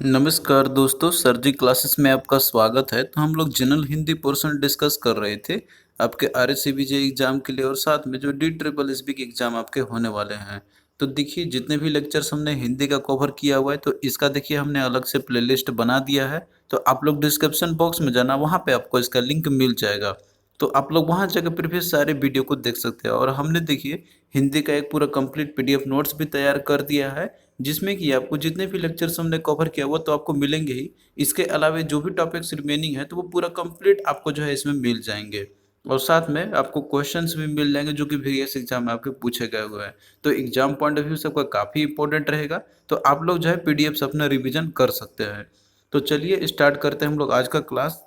नमस्कार दोस्तों, सर जी क्लासेस में आपका स्वागत है। तो हम लोग जनरल हिंदी पोर्शन डिस्कस कर रहे थे आपके आरएससीबीजे एग्जाम के लिए और साथ में जो डी ट्रिपल एसबी के एग्जाम आपके होने वाले हैं। तो देखिए जितने भी लेक्चर्स हमने हिंदी का कवर किया हुआ है तो इसका देखिए हमने अलग से प्लेलिस्ट बना दिया है। तो आप लोग डिस्क्रिप्शन बॉक्स में जाना, वहाँ पे आपको इसका लिंक मिल जाएगा। तो आप लोग वहाँ जाकर प्रीवियस सारे वीडियो को देख सकते हैं और हमने देखिए हिंदी का एक पूरा कंप्लीट पीडीएफ नोट्स भी तैयार कर दिया है, जिसमें कि आपको जितने भी लेक्चर्स हमने कवर किया वो तो आपको मिलेंगे ही। इसके अलावा जो भी टॉपिक्स रिमेनिंग है तो वो पूरा कंप्लीट आपको जो है इसमें मिल जाएंगे और साथ में आपको क्वेश्चंस भी मिल जाएंगे जो कि प्रीवियस एग्जाम में आपके पूछे गए हुए हैं। तो एग्जाम पॉइंट ऑफ व्यू से आपका काफ़ी इंपॉर्टेंट रहेगा। तो आप लोग जो है पीडीएफ अपना रिविजन कर सकते हैं। तो चलिए स्टार्ट करते हैं हम लोग आज का क्लास।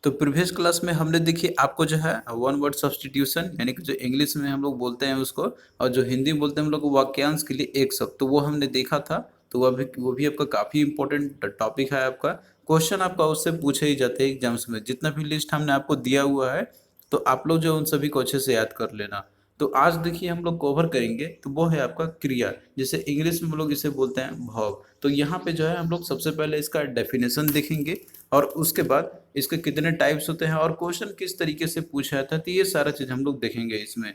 तो प्रीवियस क्लास में हमने देखिए आपको जो है वन वर्ड सब्स्टिट्यूशन यानी कि जो इंग्लिश में हम लोग बोलते हैं उसको, और जो हिंदी में बोलते हैं हम लोग वाक्यांश के लिए एक शब्द, तो वो हमने देखा था। तो वो भी आपका काफ़ी इंपॉर्टेंट टॉपिक है आपका। क्वेश्चन आपका उससे पूछे ही जाते हैं एग्जाम्स में। जितना भी लिस्ट हमने आपको दिया हुआ है तो आप लोग जो है उन सभी को अच्छे से याद कर लेना। तो आज देखिए हम लोग कवर करेंगे तो वो है आपका क्रिया, जैसे इंग्लिश में हम लोग इसे बोलते हैं verb। तो यहाँ पे जो है हम लोग सबसे पहले इसका डेफिनेशन देखेंगे और उसके बाद इसके कितने टाइप्स होते हैं और क्वेश्चन किस तरीके से पूछा जाता है, तो ये सारा चीज़ हम लोग देखेंगे इसमें।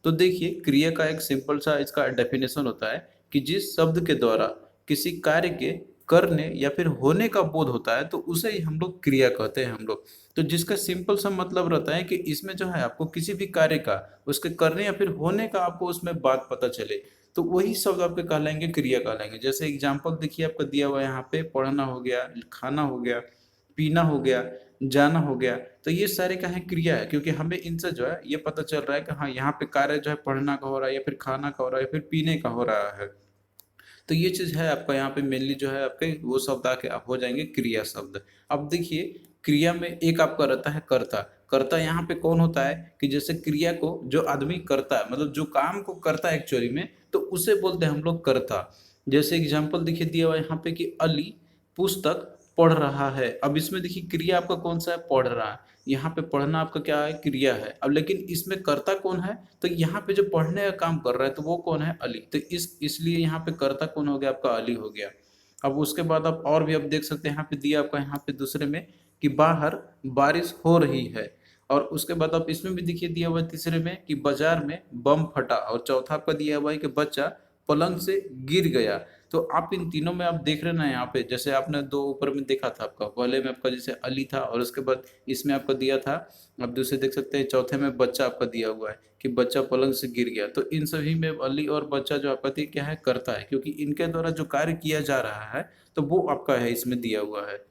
तो देखिए क्रिया का एक सिंपल सा इसका डेफिनेशन होता है कि जिस शब्द के द्वारा किसी कार्य के करने या फिर होने का बोध होता है तो उसे ही हम लोग क्रिया कहते हैं हम लोग। तो जिसका सिंपल सा मतलब रहता है कि इसमें जो है आपको किसी भी कार्य का उसके करने या फिर होने का आपको उसमें बात पता चले तो वही शब्द आपके कहलाएंगे क्रिया कहलाएंगे। जैसे एग्जाम्पल देखिए आपका दिया हुआ है यहाँ पे, पढ़ना हो गया, खाना हो गया, पीना हो गया, जाना हो गया। तो ये सारे क्या है, क्रिया है, क्योंकि हमें इनसे जो है ये पता चल रहा है कि हाँ यहाँ पे कार्य जो है पढ़ना का हो रहा है या फिर खाना का हो रहा है या फिर पीने का हो रहा है। तो ये चीज़ है आपका यहाँ पे मेनली जो है आपके वो शब्द आके आप हो जाएंगे क्रिया शब्द। अब देखिए क्रिया में एक आपका रहता है कर्ता। कर्ता यहाँ पे कौन होता है कि जैसे क्रिया को जो आदमी करता है, मतलब जो काम को करता है एक्चुअली में, तो उसे बोलते हैं हम लोग कर्ता। जैसे एग्जाम्पल देखिए दिया हुआ है यहाँ पे कि अली पुस्तक पढ़ रहा है। अब इसमें देखिए क्रिया आपका कौन सा है, पढ़ रहा है। यहाँ पे पढ़ना आपका क्या है, क्रिया है। अब लेकिन इसमें कर्ता कौन है, तो यहाँ पे जो पढ़ने का काम कर रहा है तो वो कौन है, अली। तो इसलिए यहाँ पे कर्ता कौन हो गया, आपका अली हो गया। अब उसके बाद आप और भी आप देख सकते हैं, यहाँ पे दिया आपका यहाँ पे दूसरे में कि बाहर बारिश हो रही है। और उसके बाद आप इसमें भी देखिए दिया हुआ है तीसरे में कि बाजार में बम फटा। और चौथा आपका दिया हुआ है कि बच्चा पलंग से गिर गया। तो आप इन तीनों में आप देख रहे ना, यहाँ पे जैसे आपने दो ऊपर में देखा था, आपका पहले में आपका जैसे अली था और उसके बाद इसमें आपका दिया था, आप दूसरे देख सकते हैं चौथे में बच्चा आपका दिया हुआ है कि बच्चा पलंग से गिर गया। तो इन सभी में अली और बच्चा जो आपका क्या है, करता है, क्योंकि इनके द्वारा जो कार्य किया जा रहा है तो वो आपका है इसमें दिया हुआ है।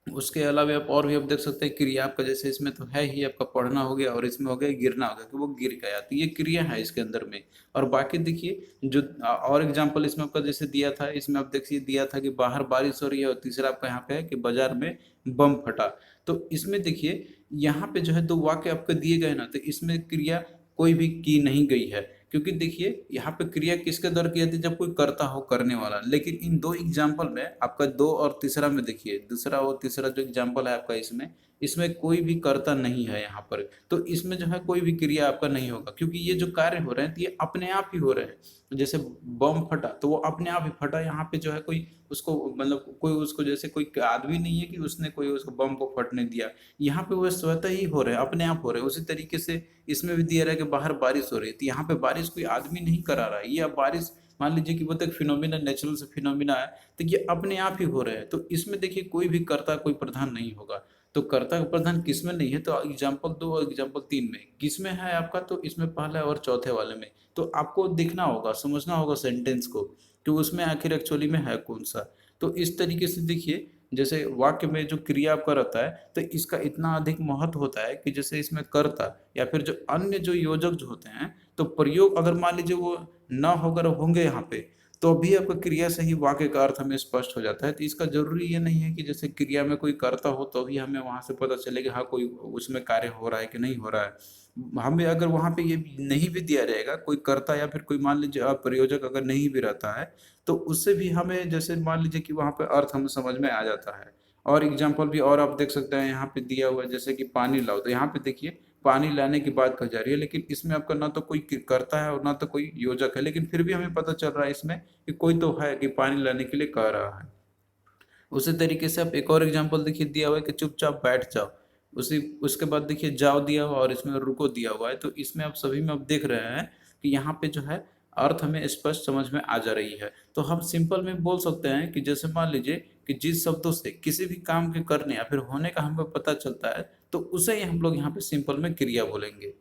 उसके अलावा आप और भी आप देख सकते हैं क्रिया आपका, जैसे इसमें तो है ही आपका पढ़ना हो गया और इसमें हो गया गिरना हो गया कि वो गिर गया, तो ये क्रिया है इसके अंदर में। और बाकी देखिए जो और एग्जांपल इसमें आपका जैसे दिया था, इसमें आप देखिए दिया था कि बाहर बारिश हो रही है और तीसरा आपका यहाँ पे है कि बाजार में बम फटा। तो इसमें देखिए यहाँ पे जो है दो वाक्य आपके दिए गए ना, तो इसमें क्रिया कोई भी की नहीं गई है, क्योंकि देखिए यहाँ पे क्रिया किसके द्वारा की जाती है, जब कोई करता हो, करने वाला। लेकिन इन दो एग्जाम्पल में आपका दो और तीसरा में देखिए, दूसरा और तीसरा जो एग्जाम्पल है आपका इसमें इसमें कोई भी कर्ता नहीं है यहाँ पर। तो इसमें जो है कोई भी क्रिया आपका नहीं होगा, क्योंकि ये जो कार्य हो रहे हैं तो ये अपने आप ही हो रहे हैं। जैसे बम फटा तो वो अपने आप ही फटा, यहाँ पे जो है कोई उसको मतलब कोई उसको जैसे कोई आदमी नहीं है कि उसने कोई उसको बम को फटने दिया, यहाँ पे वो स्वतः ही हो रहे हैं, अपने आप हो रहे हैं। उसी तरीके से इसमें भी दिया रहा है कि बाहर बारिश हो रही है, तो यहाँ पे बारिश कोई आदमी नहीं करा रहा है, ये अब बारिश मान लीजिए कि वो तो एक फिनोमिना, नेचुरल से फिनोमिना है, तो ये अपने आप ही हो रहे हैं। तो इसमें देखिए कोई भी कर्ता कोई प्रधान नहीं होगा। तो कर्ता का प्रधान किसमें नहीं है, तो एग्जाम्पल 2 और एग्जाम्पल 3 में किसमें है आपका, तो इसमें पहला और चौथे वाले में। तो आपको देखना होगा, समझना होगा सेंटेंस को कि उसमें आखिर एक्चुअली में है कौन सा। तो इस तरीके से देखिए जैसे वाक्य में जो क्रिया आपका रहता है तो इसका इतना अधिक महत्व होता है कि जैसे इसमें कर्ता या फिर जो अन्य जो योजक जो होते हैं, तो प्रयोग अगर मान लीजिए वो न होकर होंगे यहाँ पे, तो भी आपका क्रिया से ही वाक्य का अर्थ हमें स्पष्ट हो जाता है। तो इसका जरूरी ये नहीं है कि जैसे क्रिया में कोई कर्ता हो तो भी हमें वहां से पता चले कि हाँ कोई उसमें कार्य हो रहा है कि नहीं हो रहा है। हमें अगर वहां पे ये नहीं भी दिया रहेगा कोई कर्ता या फिर कोई मान लीजिए प्रयोजक अगर नहीं भी रहता है, तो उससे भी हमें जैसे मान लीजिए कि वहाँ पे अर्थ हमें समझ में आ जाता है। और एग्जाम्पल भी और आप देख सकते हैं यहाँ पे दिया हुआ है, जैसे कि पानी लाओ, तो यहाँ पे देखिए पानी लाने की बात कही जा रही है, लेकिन इसमें आपका ना तो कोई करता है और ना तो कोई योजक है, लेकिन फिर भी हमें पता चल रहा है इसमें कि कोई तो है कि पानी लाने के लिए कह रहा है। उसी तरीके से आप एक और एग्जांपल देखिए दिया हुआ है कि चुपचाप बैठ जाओ। उसी उसके बाद देखिए जाओ दिया हुआ और इसमें रुको दिया हुआ है। तो इसमें आप सभी में आप देख रहे हैं कि यहाँ पे जो है अर्थ हमें स्पष्ट समझ में आ जा रही है। तो हम सिंपल में बोल सकते हैं कि जैसे मान लीजिए कि जिस शब्दों से किसी भी काम के करने या फिर होने का हमें पता चलता है, तो उसे ही हम लोग यहाँ पे सिंपल में क्रिया बोलेंगे।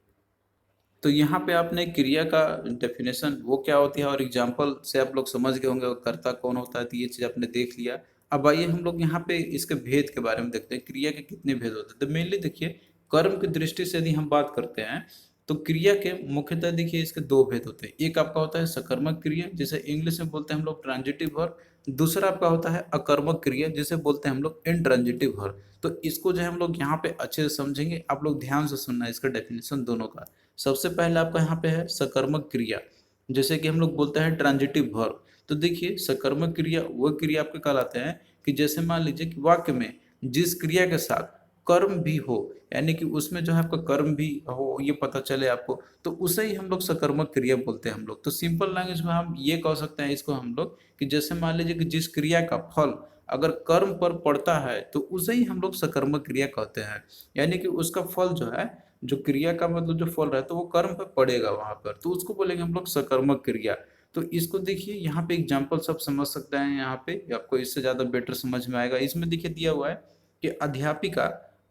तो यहाँ पे आपने क्रिया का डेफिनेशन वो क्या होती है और एग्जाम्पल से आप लोग समझ गए होंगे वो कर्ता कौन होता है, तो ये चीज़ आपने देख लिया। अब आइए हम लोग यहाँ पे इसके भेद के बारे में देखते हैं, क्रिया के कितने भेद होते हैं। तो मेनली देखिए कर्म की दृष्टि से यदि हम बात करते हैं तो क्रिया के मुख्यतः देखिए इसके दो भेद होते हैं। एक आपका होता है सकर्मक क्रिया जिसे इंग्लिश में बोलते हैं हम लोग ट्रांजिटिव वर्ब। दूसरा आपका होता है अकर्मक क्रिया जिसे बोलते हैं हम लोग इंट्रांजिटिव वर्ब। तो इसको जो है हम लोग यहाँ पे अच्छे से समझेंगे, आप लोग ध्यान से सुनना है इसका डेफिनेशन दोनों का। सबसे पहले आपका यहाँ पे है सकर्मक क्रिया, जैसे कि हम लोग बोलते हैं ट्रांजिटिव वर्ब। तो देखिए सकर्मक क्रिया वो क्रिया आपके कहलाते हैं कि जैसे मान लीजिए कि वाक्य में जिस क्रिया के साथ कर्म भी हो, यानी कि उसमें जो है आपका कर्म भी हो ये पता चले आपको, तो उसे ही हम लोग सकर्मक क्रिया बोलते हैं हम लोग। तो सिंपल लैंग्वेज में हम ये कह सकते हैं इसको हम लोग कि जैसे मान लीजिए कि जिस क्रिया का फल अगर कर्म पर पड़ता है तो उसे ही हम लोग सकर्मक क्रिया कहते हैं। यानी कि उसका फल जो है, जो क्रिया का मतलब जो फल रहा है तो वो कर्म पर पड़ेगा वहां पर, तो उसको बोलेंगे हम लोग सकर्मक क्रिया। तो इसको देखिए यहाँ पे एग्जाम्पल सब समझ सकते हैं, यहाँ पे आपको इससे ज्यादा बेटर समझ में आएगा। इसमें देखिए दिया हुआ है कि अध्यापिका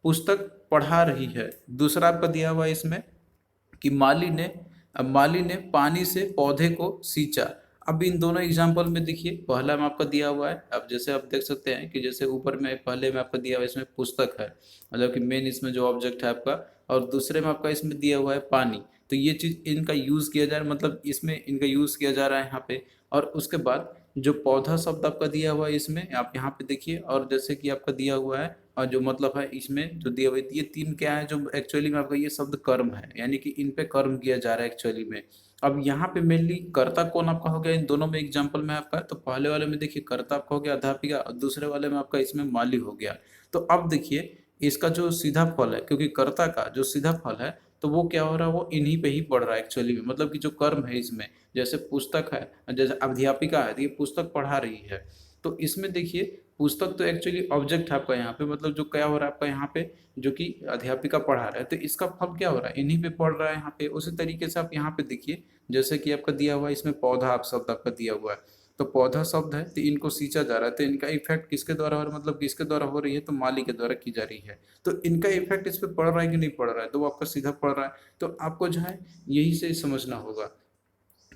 पुस्तक पढ़ा रही है। दूसरा आपका दिया हुआ है इसमें कि माली ने पानी से पौधे को सींचा। अब इन दोनों एग्जाम्पल में देखिए पहला में आपका दिया हुआ है, अब जैसे आप देख सकते हैं कि जैसे ऊपर में पहले में आपका दिया हुआ है इसमें पुस्तक है, मतलब कि मेन इसमें जो ऑब्जेक्ट है आपका, और दूसरे में आपका इसमें दिया हुआ है पानी। तो ये चीज इनका यूज किया जा रहा है, मतलब इसमें इनका यूज किया जा रहा है यहाँ पे। और उसके बाद जो पौधा शब्द आपका दिया हुआ है इसमें आप यहाँ पे देखिए, और जैसे कि आपका दिया हुआ है और जो मतलब है इसमें जो दिया हुआ है, ये तीन क्या है जो एक्चुअली में आपका ये शब्द कर्म है, यानी कि इन पे कर्म किया जा रहा है एक्चुअली में। अब यहाँ पे मेनली कर्ता कौन आपका हो गया इन दोनों में एग्जाम्पल में आपका, तो पहले वाले में देखिए कर्ता आपका हो गया अध्यापिका और दूसरे वाले में आपका इसमें माली हो गया। तो अब देखिए इसका जो सीधा फल है, क्योंकि कर्ता का जो सीधा फल है तो वो क्या हो रहा है, वो इन्हीं पे ही पड़ रहा है एक्चुअली में, मतलब कि जो कर्म है इसमें, जैसे पुस्तक है, जैसे अध्यापिका है तो ये पुस्तक पढ़ा रही है। तो इसमें देखिए पुस्तक तो एक्चुअली ऑब्जेक्ट है आपका यहाँ पे, मतलब जो क्या हो रहा है आपका यहाँ पे, जो कि अध्यापिका पढ़ा रहा है, तो इसका फल क्या हो रहा है, इन्हीं पे पड़ रहा है यहाँ पे। उसी तरीके से आप यहाँ पे देखिए जैसे कि आपका दिया हुआ है इसमें पौधा आप शब्द आपका दिया हुआ है, तो पौधा शब्द है तो इनको सींचा जा रहा है, तो इनका इफेक्ट किसके द्वारा हो रहा है, मतलब किसके द्वारा हो रही है, तो माली के द्वारा की जा रही है। तो इनका इफेक्ट इस पे पड़ रहा है कि नहीं पड़ रहा है, तो वो आपका सीधा पड़ रहा है। तो आपको जो है यही से समझना होगा।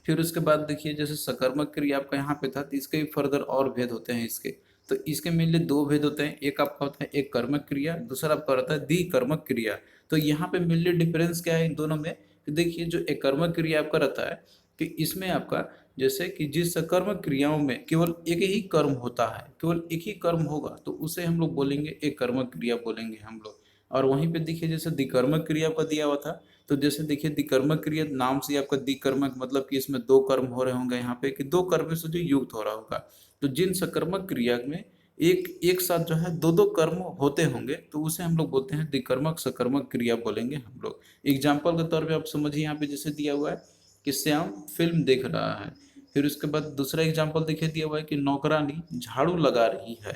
फिर उसके बाद देखिए जैसे सकर्मक क्रिया आपका यहाँ पे था, तो इसके भी फर्दर और भेद होते हैं इसके। तो इसके मेनली दो भेद होते हैं, एक आपका होता है एक कर्मक क्रिया, दूसरा आपका रहता है द्वि कर्मक क्रिया। तो यहाँ पे मेनली डिफरेंस क्या है इन दोनों में, कि देखिए जो एक कर्मक क्रिया आपका रहता है कि इसमें आपका जैसे कि जिस सकर्मक क्रियाओं में केवल एक ही कर्म होता है, केवल एक ही कर्म होगा, तो उसे हम लोग बोलेंगे एक कर्मक क्रिया बोलेंगे हम लोग। और वहीं पे देखिए जैसे द्विकर्मक क्रिया आपका दिया हुआ था, तो जैसे देखिए द्विकर्मक क्रिया नाम से ही आपका द्विकर्मक मतलब कि इसमें दो कर्म हो रहे होंगे यहाँ पे, कि दो कर्म से जो युक्त हो रहा होगा। तो जिन सकर्मक क्रिया में एक एक साथ जो है दो दो कर्म होते होंगे तो उसे हम लोग बोलते हैं द्विकर्मक सकर्मक क्रिया बोलेंगे हम लोग। एग्जाम्पल के तौर पे आप समझिए यहाँ पे जैसे दिया हुआ है कि श्याम फिल्म देख रहा है। फिर उसके बाद दूसरा एग्जाम्पल देखिए दिया हुआ है कि नौकरानी झाड़ू लगा रही है।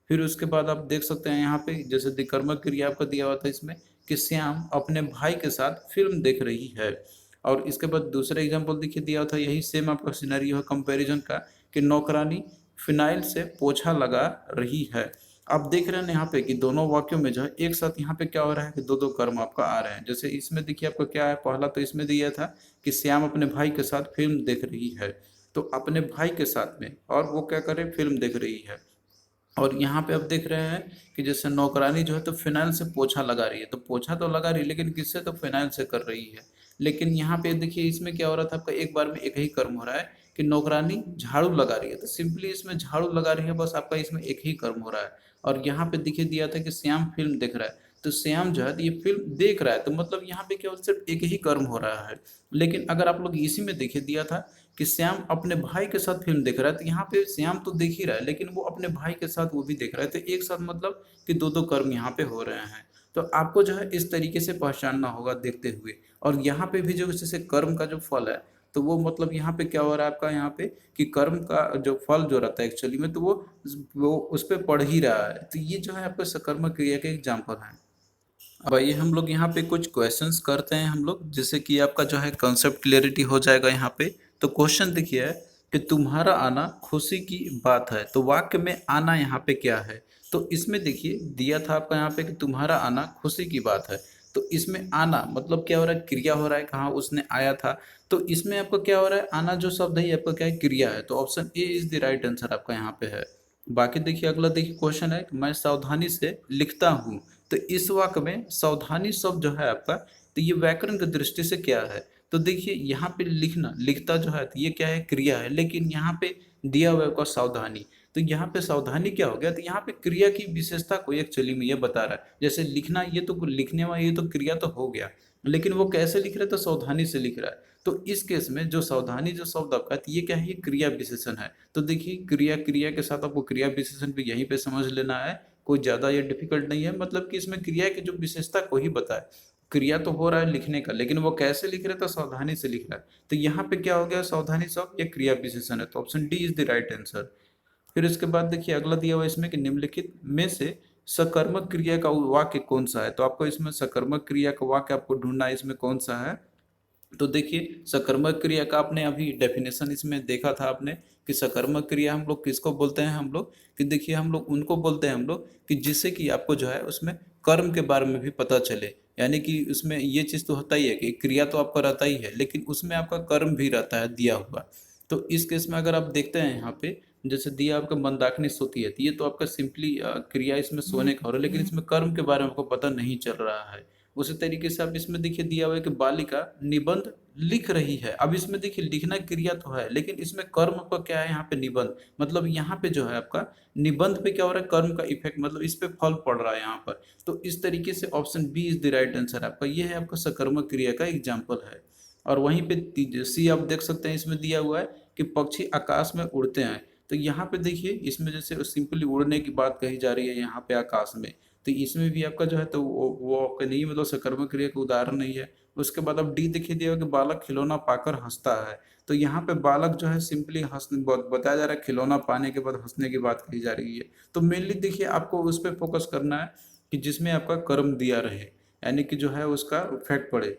फिर उसके बाद आप देख सकते हैं यहाँ पे जैसे द्विकर्मक क्रिया आपका दिया हुआ था इसमें कि श्याम अपने भाई के साथ फिल्म देख रही है। और इसके बाद दूसरा एग्जाम्पल देखिए दिया था, यही सेम आपका सिनेरियो है कंपैरिजन का, कि नौकरानी फिनाइल से पोछा लगा रही है। आप देख रहे हैं यहाँ पे कि दोनों वाक्यों में जो है एक साथ यहाँ पे क्या हो रहा है कि दो दो कर्म आपका आ रहे हैं। जैसे इसमें देखिए आपका क्या है, पहला तो इसमें दिया था कि श्याम अपने भाई के साथ फिल्म देख रही है, तो अपने भाई के साथ में और वो क्या करे फिल्म देख रही है। और यहाँ पे आप देख रहे हैं कि जैसे नौकरानी जो है तो फिनाइल से पोछा लगा रही है, तो पोछा तो लगा रही है लेकिन किससे, तो फिनाइल से कर रही है। लेकिन यहाँ पे देखिए इसमें क्या हो रहा था आपका, एक बार में एक ही कर्म हो रहा है कि नौकरानी झाड़ू लगा रही है, तो सिंपली इसमें झाड़ू लगा रही है, बस आपका इसमें एक ही कर्म हो रहा है। और यहाँ पे देखिए दिया था कि श्याम फिल्म देख रहा है, तो श्याम जो है तो ये फिल्म देख रहा है, तो मतलब यहाँ पे केवल सिर्फ एक ही कर्म हो रहा है। लेकिन अगर आप लोग इसी में देखिए दिया था कि श्याम अपने भाई के साथ फिल्म देख रहा है, तो यहाँ पे श्याम तो देख ही रहा है लेकिन वो अपने भाई के साथ वो भी देख रहा है, तो एक साथ मतलब कि दो दो कर्म यहाँ पे हो रहे हैं। तो आपको जो है इस तरीके से पहचानना होगा देखते हुए। और यहाँ पे भी जो जैसे कर्म का जो फल है तो वो मतलब यहाँ पे क्या हो रहा है आपका, यहाँ पे कि कर्म का जो फल जो रहता है एक्चुअली में, तो वो उस पे पड़ ही रहा है। तो ये जो है आपका सकर्मक क्रिया के एग्जाम्पल है। अब आइए हम लोग यहाँ पे कुछ क्वेश्चंस करते हैं हम लोग, जिससे कि आपका जो है कॉन्सेप्ट क्लियरिटी हो जाएगा यहाँ पे। तो क्वेश्चन देखिए है कि तुम्हारा आना खुशी की बात है, तो वाक्य में आना यहाँ पे क्या है। तो इसमें देखिए दिया था आपका यहाँ पे कि तुम्हारा आना खुशी की बात है। तो इसमें आना मतलब क्या हो रहा है, क्रिया हो रहा है, कहाँ उसने आया था। तो इसमें आपका क्या हो रहा है, आना जो शब्द है ये आपका क्या है, क्रिया है। तो option A is the right answer आपका यहाँ पे है। बाकी देखिए अगला देखिए क्वेश्चन है कि मैं सावधानी से लिखता हूँ। तो इस वाक्य में सावधानी शब्द जो है आपका, तो ये व्याकरण की दृष्टि से क्या है। तो देखिए यहाँ पे लिखना, लिखता जो है तो ये क्या है, क्रिया है, लेकिन यहाँ पे दिया हुआ है आपका सावधानी। तो यहाँ पे सावधानी क्या हो गया, तो यहाँ पे क्रिया की विशेषता को एक्चुअली में ये बता रहा है। जैसे लिखना, ये तो लिखने वाला, ये तो क्रिया तो हो गया, लेकिन वो कैसे लिख रहा है, तो सावधानी से लिख रहा है। तो इस केस में जो सावधानी जो शब्द आपका है, तो ये क्या है, ये क्रिया विशेषण है। तो देखिए क्रिया, क्रिया के साथ आपको क्रिया विशेषण भी यहीं पे समझ लेना है, कोई ज़्यादा ये डिफिकल्ट नहीं है। मतलब कि इसमें क्रिया की जो विशेषता को ही बताए। क्रिया तो हो रहा है लिखने का, लेकिन वो कैसे लिख रहे, तो सावधानी से लिख रहा है। तो यहाँ पे क्या हो गया, सावधानी शब्द ये क्रिया विशेषण है। तो option D is the right answer. फिर इसके बाद देखिए अगला दिया हुआ है इसमें कि निम्नलिखित में से सकर्मक क्रिया का वाक्य कौन सा है। तो आपको इसमें सकर्मक क्रिया का वाक्य आपको ढूंढना है, इसमें कौन सा है। तो देखिए सकर्मक क्रिया का आपने अभी डेफिनेशन इसमें देखा था आपने, कि सकर्मक क्रिया हम लोग किसको बोलते हैं, हम लोग कि देखिए हम लोग उनको बोलते हैं हम लोग कि जिससे कि आपको जो है उसमें कर्म के बारे में भी पता चले। यानी कि उसमें ये चीज़ तो होता ही है कि क्रिया तो आपका रहता ही है, लेकिन उसमें आपका कर्म भी रहता है दिया हुआ। तो इस केस में अगर आप देखते हैं यहाँ पे, जैसे दिया आपका मंदाकिनी सोती है, तो ये तो आपका सिंपली क्रिया इसमें सोने का हो रहा है, लेकिन इसमें कर्म के बारे में आपको पता नहीं चल रहा है। उसी तरीके से आप इसमें देखिए दिया हुआ है कि बालिका निबंध लिख रही है। अब इसमें देखिए लिखना क्रिया तो है, लेकिन इसमें कर्म आपका क्या है, यहाँ पे निबंध। मतलब यहाँ पे जो है आपका निबंध पे क्या हो रहा है, कर्म का इफेक्ट, मतलब इस पे फल पड़ रहा है यहाँ पर। तो इस तरीके से option B is the right answer आपका, ये है आपका सकर्मक क्रिया का एग्जाम्पल है। और वहीं पे सी आप देख सकते हैं, इसमें दिया हुआ है कि पक्षी आकाश में उड़ते हैं। तो यहाँ पे देखिए इसमें जैसे सिंपली उड़ने की बात कही जा रही है यहाँ पे आकाश में, तो इसमें भी आपका जो है तो वो आपका नहीं, मतलब सकर्मक क्रिया का उदाहरण नहीं है। उसके बाद अब डी देखिए दिया कि बालक खिलौना पाकर हंसता है। तो यहाँ पे बालक जो है सिंपली हंसने बताया जा रहा है, खिलौना पाने के बाद हंसने की बात कही जा रही है। तो मेनली देखिए आपको उस पर फोकस करना है कि जिसमें आपका कर्म दिया रहे, यानी कि जो है उसका इफेक्ट पड़े।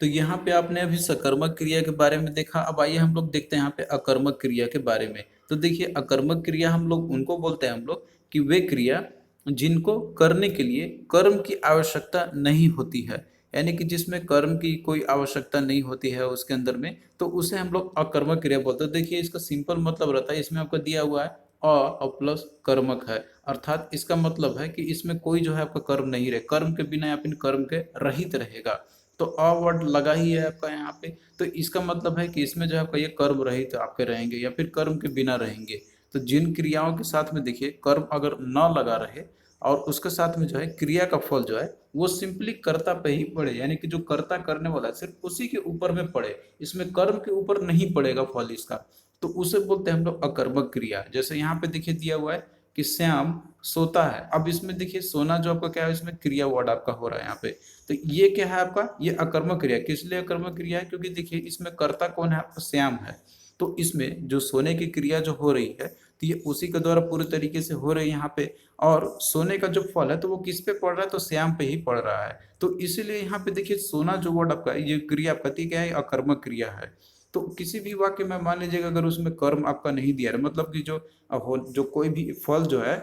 तो यहाँ पे आपने अभी सकर्मक क्रिया के बारे में देखा। अब आइए हम लोग देखते हैं यहाँ पे अकर्मक क्रिया के बारे में। तो देखिए अकर्मक क्रिया हम लोग उनको बोलते हैं हम लोग कि वे क्रिया जिनको करने के लिए कर्म की आवश्यकता नहीं होती है, यानी कि जिसमें कर्म की कोई आवश्यकता नहीं होती है उसके अंदर में, तो उसे हम लोग अकर्मक क्रिया बोलते हैं। देखिए इसका सिंपल मतलब रहता है, इसमें आपको दिया हुआ है प्लस कर्मक है, अर्थात इसका मतलब है कि इसमें कोई जो है आपका कर्म नहीं रहे, कर्म के बिना या फिर कर्म के रहित रहेगा। तो वर्ड लगा ही है आपका यहाँ पे, तो इसका मतलब है कि इसमें जो है आपका ये कर्म रहित आपके रहेंगे या फिर कर्म के बिना रहेंगे। तो जिन क्रियाओं के साथ में देखिए कर्म अगर न लगा रहे और उसके साथ में जो है क्रिया का फल जो है वो सिंपली कर्ता पे ही पड़े, यानी कि जो कर्ता करने वाला है सिर्फ उसी के ऊपर में पड़े, इसमें कर्म के ऊपर नहीं पड़ेगा फल इसका, तो उसे बोलते हैं हम लोग अकर्मक क्रिया। जैसे यहाँ पे देखिए दिया हुआ है कि श्याम सोता है। अब इसमें देखिए सोना जो आपका क्या है, इसमें क्रिया वर्ड आपका हो रहा है यहाँ पे। तो ये क्या है आपका, ये अकर्मक क्रिया। किस लिए अकर्मक क्रिया है, क्योंकि देखिए इसमें कर्ता कौन है आपका, श्याम है। तो इसमें जो सोने की क्रिया जो हो रही है, तो ये उसी के द्वारा पूरे तरीके से हो रही है यहाँ पे। और सोने का जो फल है तो वो किस पे पड़ रहा है, तो श्याम पे ही पड़ रहा है। तो इसीलिए यहाँ पे देखिए सोना जो वर्ड आपका, ये क्रिया आपका क्या है, अकर्मक क्रिया है। तो किसी भी वाक्य में मान लीजिएगा अगर उसमें कर्म आपका नहीं दिया है, मतलब कि जो कोई भी फल जो है,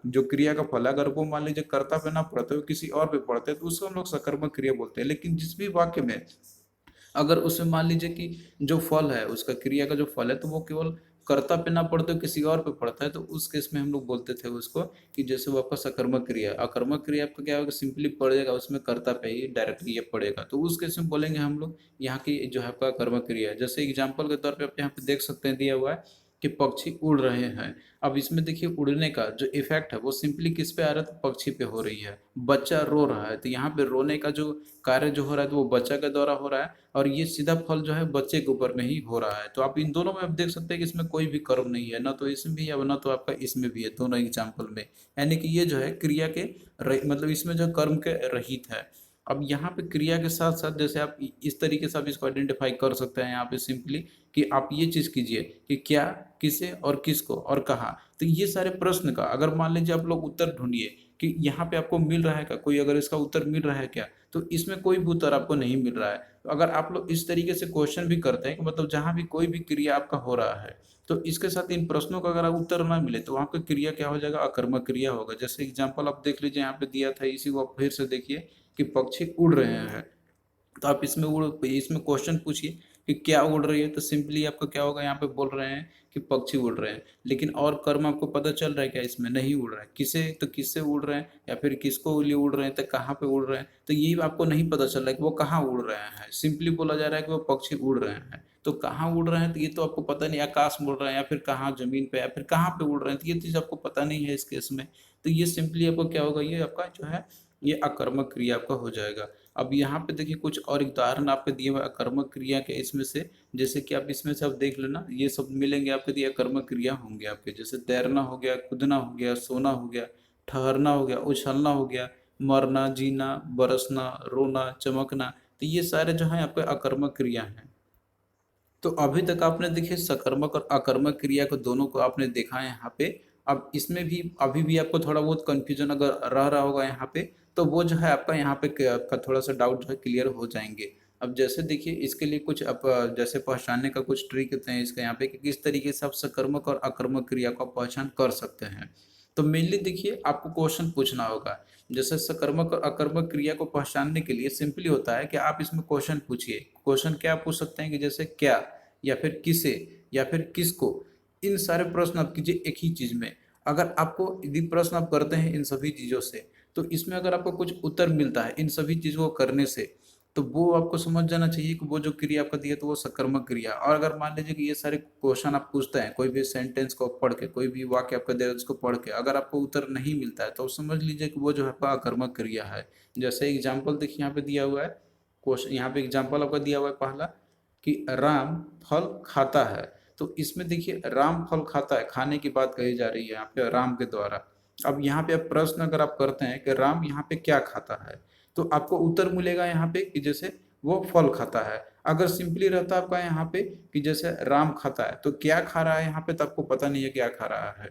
जो क्रिया का फल है, अगर वो मान लीजिए कर्ता पे ना पड़ते हो किसी और पे पड़ते हैं, तो उसको हम लोग सकर्मक क्रिया बोलते हैं। लेकिन जिस भी वाक्य में अगर उसमें मान लीजिए कि जो फल है उसका, क्रिया का जो फल है, तो वो केवल कर्ता पे ना पड़ते हो किसी और पे पड़ता है, तो उस केस में हम लोग बोलते थे उसको कि जैसे वो आपका सकर्मक क्रिया। अकर्मक क्रिया आपका क्या होगा, सिंपली पड़ेगा उसमें कर्ता पे ही डायरेक्टली ये पड़ेगा, तो उस केस में बोलेंगे हम लोग यहाँ की जो है आपका कर्मक क्रिया है। जैसे एग्जाम्पल के तौर पे आप यहाँ पे देख सकते हैं दिया हुआ है कि पक्षी उड़ रहे हैं। अब इसमें देखिए उड़ने का जो इफेक्ट है वो सिंपली किस पे आ रहा है, तो पक्षी पे हो रही है। बच्चा रो रहा है, तो यहाँ पे रोने का जो कार्य जो हो रहा है तो वो बच्चा के द्वारा हो रहा है, और ये सीधा फल जो है बच्चे के ऊपर में ही हो रहा है। तो आप इन दोनों में आप देख सकते हैं कि इसमें कोई भी कर्म नहीं है, ना तो इसमें भी है ना तो आपका इसमें भी है, दोनों एग्जाम्पल में। यानी कि ये जो है क्रिया के मतलब इसमें जो कर्म के रहित है। अब यहाँ पे क्रिया के साथ साथ जैसे आप इस तरीके से आप इसको आइडेंटिफाई कर सकते हैं यहाँ पे सिंपली, कि आप ये चीज कीजिए कि क्या, किसे और किसको और कहाँ। तो ये सारे प्रश्न का अगर मान लीजिए आप लोग उत्तर ढूंढिए कि यहाँ पे आपको मिल रहा है क्या, कोई अगर इसका उत्तर मिल रहा है क्या, तो इसमें कोई भी उत्तर आपको नहीं मिल रहा है। तो अगर आप लोग इस तरीके से क्वेश्चन भी करते हैं कि मतलब जहाँ भी कोई भी क्रिया आपका हो रहा है, तो इसके साथ इन प्रश्नों का अगर उत्तर ना मिले तो वहाँ पे क्रिया क्या हो जाएगा, अकर्मक क्रिया होगा। जैसे एग्जाम्पल आप देख लीजिए यहाँ पे दिया था, इसी को आप फिर से देखिए कि पक्षी उड़ रहे हैं। तो आप इसमें क्वेश्चन पूछिए कि क्या उड़ रही है, तो सिंपली आपका क्या होगा, यहाँ पे बोल रहे हैं कि पक्षी उड़ रहे हैं। लेकिन और कर्म आपको पता चल रहा है क्या, इसमें नहीं उड़ रहा है। किसे, तो किससे उड़ रहे हैं या फिर किसको लिए उड़ रहे हैं, तो कहाँ पे उड़ रहे हैं, तो ये आपको नहीं पता चल रहा है कि वो कहाँ उड़ रहे हैं। सिंपली बोला जा रहा है कि वो पक्षी उड़ रहे हैं, तो कहाँ उड़ रहे हैं तो ये तो आपको पता नहीं, आकाश में उड़ रहे हैं या फिर कहाँ जमीन पे या फिर कहाँ पे उड़ रहे हैं, तो ये चीज़ आपको पता नहीं है इस केस में। तो ये सिंपली आपको क्या होगा, ये आपका जो है ये अकर्मक क्रिया आपका हो जाएगा। अब यहाँ पे देखिए कुछ और उदाहरण आपके दिए हुए अकर्मक क्रिया के इसमें से, जैसे कि आप इसमें से आप देख लेना, ये सब मिलेंगे आपके दिए अकर्मक क्रिया होंगे आपके, जैसे तैरना हो गया, कूदना हो गया, सोना हो गया, ठहरना हो गया, उछलना हो गया, मरना, जीना, बरसना, रोना, चमकना। तो ये सारे जो है आपके अकर्मक क्रिया हैं। तो अभी तक आपने देखिए सकर्मक और अकर्मक क्रिया को दोनों को आपने देखा है यहाँ पे। अब इसमें भी अभी भी आपको थोड़ा बहुत कंफ्यूजन अगर रह रहा होगा यहाँ पे, तो वो जो है आपका यहाँ पे आपका थोड़ा सा डाउट जो है क्लियर हो जाएंगे। अब जैसे देखिए इसके लिए कुछ आप जैसे पहचानने का कुछ ट्रिक होते हैं इसका यहाँ पे, कि किस तरीके से आप सकर्मक और अकर्मक क्रिया को आप पहचान कर सकते हैं। तो मेनली देखिए आपको क्वेश्चन पूछना होगा, जैसे सकर्मक और अकर्मक क्रिया को पहचानने के लिए सिंपली होता है कि आप इसमें क्वेश्चन पूछिए। क्वेश्चन क्या पूछ सकते हैं कि जैसे क्या, या फिर किसे, या फिर किसको। इन सारे प्रश्न आप कीजिए एक ही चीज में। अगर आपको यदि प्रश्न आप करते हैं इन सभी चीजों से, तो इसमें अगर आपको कुछ उत्तर मिलता है इन सभी चीजों को करने से, तो वो आपको समझ जाना चाहिए कि वो जो क्रिया आपका दिया तो वो सकर्मक क्रिया। और अगर मान लीजिए कि ये सारे क्वेश्चन आप पूछते हैं, कोई भी सेंटेंस को पढ़ के, कोई भी वाक्य आपका दे उसको पढ़ के, अगर आपको उत्तर नहीं मिलता है तो समझ लीजिए कि वो जो है आपका अकर्मक क्रिया है। जैसे एग्जाम्पल देखिए यहाँ पे दिया हुआ है, क्वेश्चन यहाँ पे एग्जाम्पल आपका दिया हुआ है पहला, कि राम फल खाता है। तो इसमें देखिए राम फल खाता है, खाने की बात कही जा रही है यहाँ पे राम के द्वारा। अब यहाँ पे आप प्रश्न अगर आप करते हैं कि राम यहाँ पे क्या खाता है, तो आपको उत्तर मिलेगा यहाँ पे कि जैसे वो फल खाता है। अगर सिंपली रहता आपका यहाँ पे कि जैसे राम खाता है, तो क्या खा रहा है यहाँ पे, तो आपको पता नहीं है क्या खा रहा है।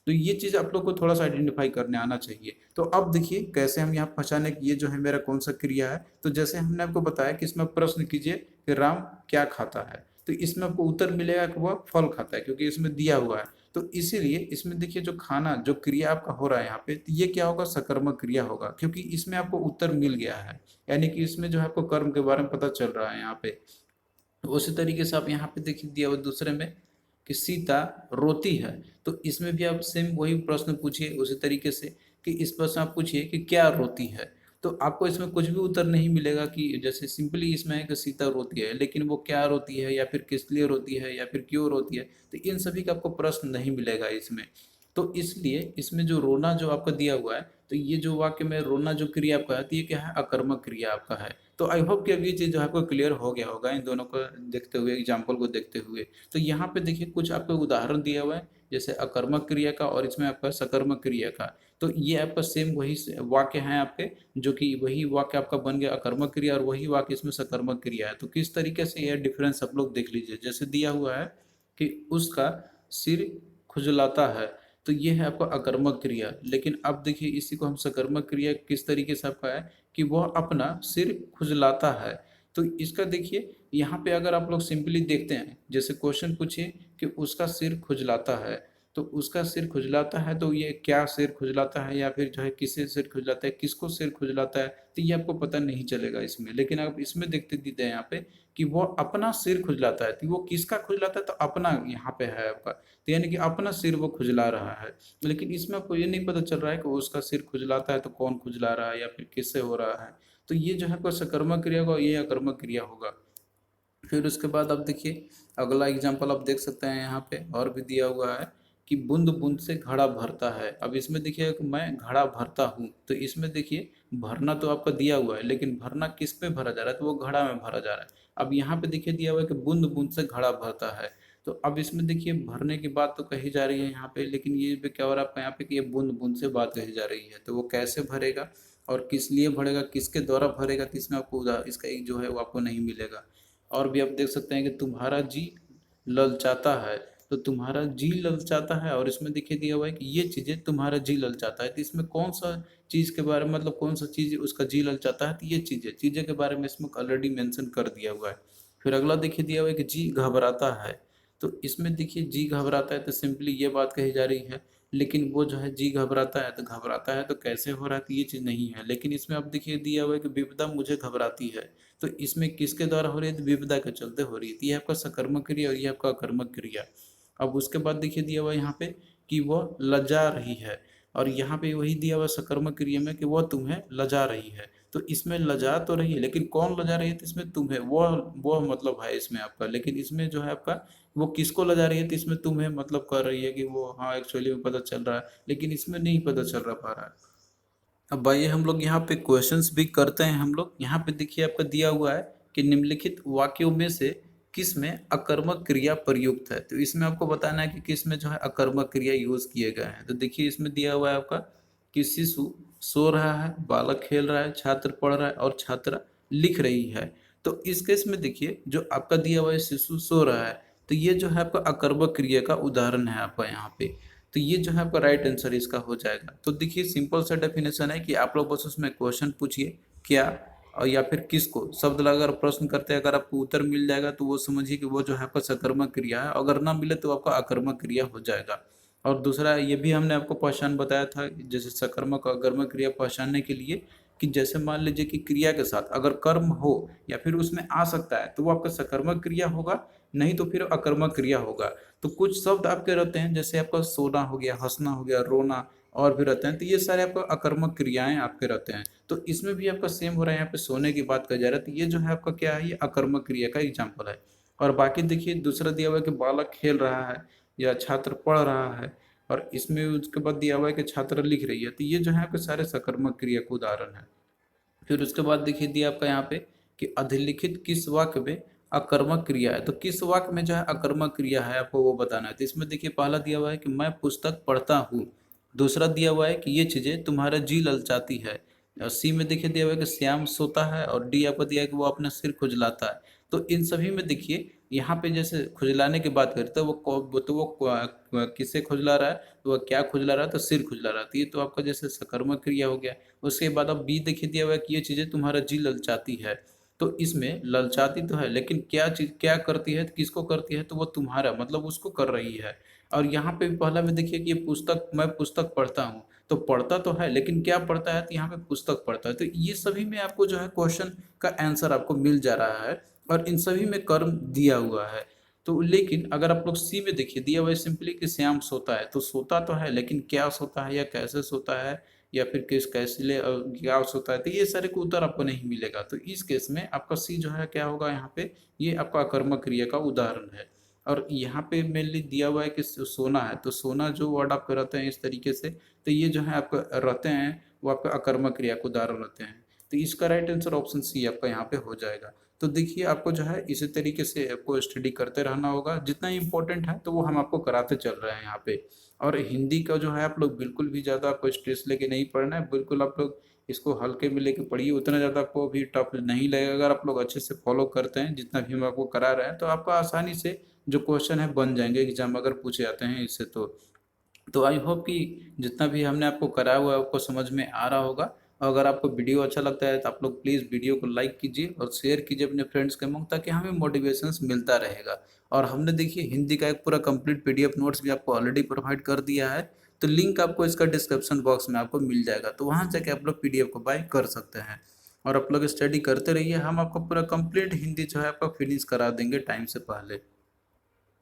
तो ये चीज आप लोग को थोड़ा सा आइडेंटिफाई करने आना चाहिए। तो अब देखिए कैसे हम यहाँ पहचाने कि ये जो है मेरा कौन सा क्रिया है। तो जैसे हमने आपको बताया कि इसमें प्रश्न कीजिए कि राम क्या खाता है, तो इसमें आपको उत्तर मिलेगा कि वह फल खाता है, क्योंकि इसमें दिया हुआ है। तो इसीलिए इसमें देखिए जो खाना जो क्रिया आपका हो रहा है यहाँ पे, तो ये क्या होगा, सकर्मक क्रिया होगा, क्योंकि इसमें आपको उत्तर मिल गया है। यानी कि इसमें जो है आपको कर्म के बारे में पता चल रहा है यहाँ पे। तो उसी तरीके से आप यहाँ पे देखिए दिया हुआ दूसरे में कि सीता रोती है, तो इसमें भी आप सेम वही प्रश्न पूछिए उसी तरीके से, कि इस प्रश्न आप पूछिए कि क्या रोती है। तो आपको इसमें कुछ भी उत्तर नहीं मिलेगा, कि जैसे सिंपली इसमें है कि सीता रोती है, लेकिन वो क्या रोती है या फिर किस लिए रोती है या फिर क्यों रोती है, तो इन सभी का आपको प्रश्न नहीं मिलेगा इसमें। तो इसलिए इसमें जो रोना जो आपका दिया हुआ है, तो ये जो वाक्य में रोना जो क्रिया आपका है, तो ये क्या है, अकर्मक क्रिया आपका है। तो आई होप कि अब ये चीज़ जो है आपको क्लियर हो गया होगा इन दोनों को देखते हुए, एग्जाम्पल को देखते हुए। तो यहाँ पे देखिए कुछ आपको उदाहरण दिया हुआ है, जैसे अकर्मक क्रिया का और इसमें आपका सकर्मक क्रिया का। तो ये आपका सेम वही वाक्य हैं आपके, जो कि वही वाक्य आपका बन गया अकर्मक क्रिया और वही वाक्य इसमें सकर्मक क्रिया है। तो किस तरीके से यह डिफरेंस आप लोग देख लीजिए। जैसे दिया हुआ है कि उसका सिर खुजलाता है, तो ये है आपका अकर्मक क्रिया। लेकिन अब देखिए इसी को हम सकर्मक क्रिया किस तरीके से आपका है, कि वह अपना सिर खुजलाता है। तो इसका देखिए यहाँ पे अगर आप लोग सिंपली देखते हैं, जैसे क्वेश्चन पूछिए कि उसका सिर खुजलाता है, तो उसका सिर खुजलाता है, तो ये क्या सिर खुजलाता है या फिर जो है किसे सिर खुजलाता है, किसको सिर खुजलाता है, तो ये आपको पता नहीं चलेगा इसमें। लेकिन आप इसमें देखते दीते हैं यहाँ पे कि वो अपना सिर खुजलाता है, तो वो किसका खुजलाता है, तो अपना यहाँ पे है आपका, तो यानी कि अपना सिर वो खुजला रहा है। लेकिन इसमें आपको ये नहीं पता चल रहा है कि वो उसका सिर खुजलाता है तो कौन खुजला रहा है या फिर किससे हो रहा है। तो ये जो है आपका सकर्मक क्रिया होगा, ये अकर्मक क्रिया होगा। फिर उसके बाद आप देखिए अगला एग्जाम्पल आप देख सकते हैं यहाँ पे और भी दिया हुआ है, कि बूंद बूंद से घड़ा भरता है। अब इसमें देखिए कि मैं घड़ा भरता हूँ, तो इसमें देखिए भरना तो आपका दिया हुआ है, लेकिन भरना किस में भरा जा रहा है, तो वो घड़ा में भरा जा रहा है। अब यहाँ पे देखिए दिया हुआ है कि बूंद बूंद से घड़ा भरता है। तो अब इसमें देखिए भरने की बात तो कही जा रही है यहाँ पे, लेकिन ये पे क्या हो रहा है आपका यहाँ पे कि ये बूंद बूंद से बात कही जा रही है, तो वो कैसे भरेगा और किस लिए भरेगा, किसके द्वारा भरेगा, तो इसमें आपको इसका एक जो है वो आपको नहीं मिलेगा। और भी आप देख सकते हैं कि तुम्हारा जी ललचाता है, तो तुम्हारा जी ललचाता है, और इसमें देखिए दिया हुआ है कि ये चीज़ें तुम्हारा जी ललचाता है, तो इसमें कौन सा चीज़ के बारे में, मतलब कौन सा चीज़ उसका जी ललचाता है, तो ये चीज़ें के बारे में इसमें ऑलरेडी मेंशन कर दिया हुआ है। फिर अगला देखिए दिया हुआ है कि जी घबराता है, तो इसमें देखिए जी घबराता है तो सिंपली ये बात कही जा रही है, लेकिन वो जो है जी घबराता है तो कैसे हो रहा है, तो ये चीज़ नहीं है। लेकिन इसमें अब देखिए दिया हुआ है कि विपदा मुझे घबराती है, तो इसमें किसके द्वारा हो रही है, तो विपदा के चलते हो रही है, तो ये आपका सकर्मक क्रिया और ये आपका अकर्मक क्रिया। अब उसके बाद देखिए दिया हुआ है यहाँ पे कि वह लजा रही है, और यहाँ पे वही दिया हुआ सकर्मक क्रिया में कि वह तुम्हें लजा रही है, तो इसमें लजा तो रही है, लेकिन कौन लजा रही है, तो इसमें तुम्हें वह मतलब है इसमें आपका, लेकिन इसमें जो है आपका वो किसको लजा रही है, तो इसमें तुम्हें मतलब कर रही है कि वो हाँ एक्चुअली में पता चल रहा है, लेकिन इसमें नहीं पता चल रहा पा रहा है। अब आइए हम लोग यहाँ पे क्वेश्चंस भी करते हैं। हम लोग यहाँ पे देखिए आपका दिया हुआ है कि निम्नलिखित वाक्यों में से किस में अकर्मक क्रिया प्रयुक्त है, तो इसमें आपको बताना है कि किस में जो है अकर्मक क्रिया यूज किए गए हैं। तो देखिए इसमें दिया हुआ है आपका कि शिशु सो रहा है, बालक खेल रहा है, छात्र पढ़ रहा है और छात्रा लिख रही है। तो इस केस में देखिए जो आपका दिया हुआ है शिशु सो रहा है, तो ये जो है आपका अकर्मक क्रिया का उदाहरण है आपका यहाँ पे, तो ये जो है आपका राइट आंसर इसका हो जाएगा। तो देखिए सिंपल सा डेफिनेशन है कि आप लोग बस उसमें क्वेश्चन पूछिए क्या और या फिर किसको शब्द लगाकर प्रश्न करते हैं, अगर आपको उत्तर मिल जाएगा तो वो समझिए कि वो जो है आपका सकर्मक क्रिया है, अगर ना मिले तो आपका अकर्मक क्रिया हो जाएगा। और दूसरा ये भी हमने आपको पहचान बताया था, जैसे सकर्मक और अकर्मक क्रिया पहचानने के लिए कि जैसे मान लीजिए कि क्रिया के साथ अगर कर्म हो या फिर उसमें आ सकता है तो वो आपका सकर्मक क्रिया होगा, नहीं तो फिर अकर्मक क्रिया होगा। तो कुछ शब्द आपके रहते हैं जैसे आपका सोना हो गया, हंसना हो गया, रोना और भी रहते हैं, तो ये सारे आपका अकर्मक क्रियाएं आपके रहते हैं। तो इसमें भी आपका सेम हो रहा है, यहाँ पे सोने की बात करी जा रहा है, तो ये जो है आपका क्या है, ये अकर्मक क्रिया का एग्जाम्पल है। और बाकी देखिए दूसरा दिया हुआ है कि बालक खेल रहा है या छात्र पढ़ रहा है, और इसमें उसके बाद दिया हुआ है कि छात्र लिख रही है, तो ये जो है आपके सारे सकर्मक क्रिया का उदाहरण है। फिर उसके बाद देखिए दिया आपका यहाँ पे कि अधिलिखित किस वाक्य में अकर्मक क्रिया है, तो किस वाक्य में जो है अकर्मक क्रिया है आपको वो बताना है। तो इसमें देखिए पहला दिया हुआ है कि मैं पुस्तक पढ़ता हूँ, दूसरा दिया हुआ है कि ये चीजें तुम्हारा जी ललचाती है, और सी में देखिए दिया हुआ है कि श्याम सोता है, और डी आपको दिया है कि वो अपना सिर खुजलाता है। तो इन सभी में देखिए यहाँ पे जैसे खुजलाने की बात करते हैं किससे खुजला रहा है, तो वह क्या खुजला रहा है, तो सिर खुजला रहा है, तो ये तो आपका जैसे सकर्मक क्रिया हो गया। उसके बाद अब बी देखिए दिया हुआ है कि ये चीज़ें तुम्हारा जी ललचाती है, तो इसमें ललचाती तो है लेकिन क्या चीज क्या करती है, किसको करती है, तो वो तुम्हारा मतलब उसको कर रही है। और यहाँ पे भी पहला में देखिए कि ये पुस्तक, मैं पुस्तक पढ़ता हूँ, तो पढ़ता तो है लेकिन क्या पढ़ता है, तो यहाँ पे पुस्तक पढ़ता है। तो ये सभी में आपको जो है क्वेश्चन का आंसर आपको मिल जा रहा है, और इन सभी में कर्म दिया हुआ है। तो लेकिन अगर आप लोग सी में देखिए दिया हुआ है सिंपली कि श्याम सोता है, तो सोता तो है लेकिन क्या सोता है या कैसे सोता है या फिर किस कैसे क्या होता है, तो ये सारे को उत्तर आपको नहीं मिलेगा। तो इस केस में आपका सी जो है क्या होगा यहाँ पे, ये आपका अकर्मक क्रिया का उदाहरण है। और यहाँ पे मेनली दिया हुआ है कि सोना है, तो सोना जो वर्ड आपके रहते हैं इस तरीके से, तो ये जो है आपका रहते हैं वो आपका अकर्मक क्रिया के उदाहरण रहते हैं। तो इसका राइट आंसर ऑप्शन सी आपका यहाँ पे हो जाएगा। तो देखिए आपको जो है इसी तरीके से आपको स्टडी करते रहना होगा, जितना इम्पोर्टेंट है तो वो हम आपको कराते चल रहे हैं यहाँ पे। और हिंदी का जो है आप लोग बिल्कुल भी ज़्यादा आपको स्ट्रेस लेके नहीं पढ़ना है, बिल्कुल आप लोग इसको हल्के में लेके पढ़िए, उतना ज़्यादा आपको भी टफ नहीं लगेगा। अगर आप लोग अच्छे से फॉलो करते हैं जितना भी हम आपको करा रहे हैं, तो आपका आसानी से जो क्वेश्चन है बन जाएंगे एग्जाम अगर पूछे जाते हैं इससे। तो आई होप कि जितना भी हमने आपको कराया हुआ है आपको समझ में आ रहा होगा। और अगर आपको वीडियो अच्छा लगता है तो आप लोग प्लीज़ वीडियो को लाइक कीजिए और शेयर कीजिए अपने फ्रेंड्स के मुंह, ताकि हमें मोटिवेशंस मिलता रहेगा। और हमने देखिए हिंदी का एक पूरा कंप्लीट पीडीएफ नोट्स भी आपको ऑलरेडी प्रोवाइड कर दिया है, तो लिंक आपको इसका डिस्क्रिप्शन बॉक्स में आपको मिल जाएगा, तो वहाँ जाके आप लोग पीडीएफ को बाय कर सकते हैं। और आप लोग स्टडी करते रहिए, हम आपको पूरा कंप्लीट हिंदी जो है आपका फिनिश करा देंगे टाइम से पहले।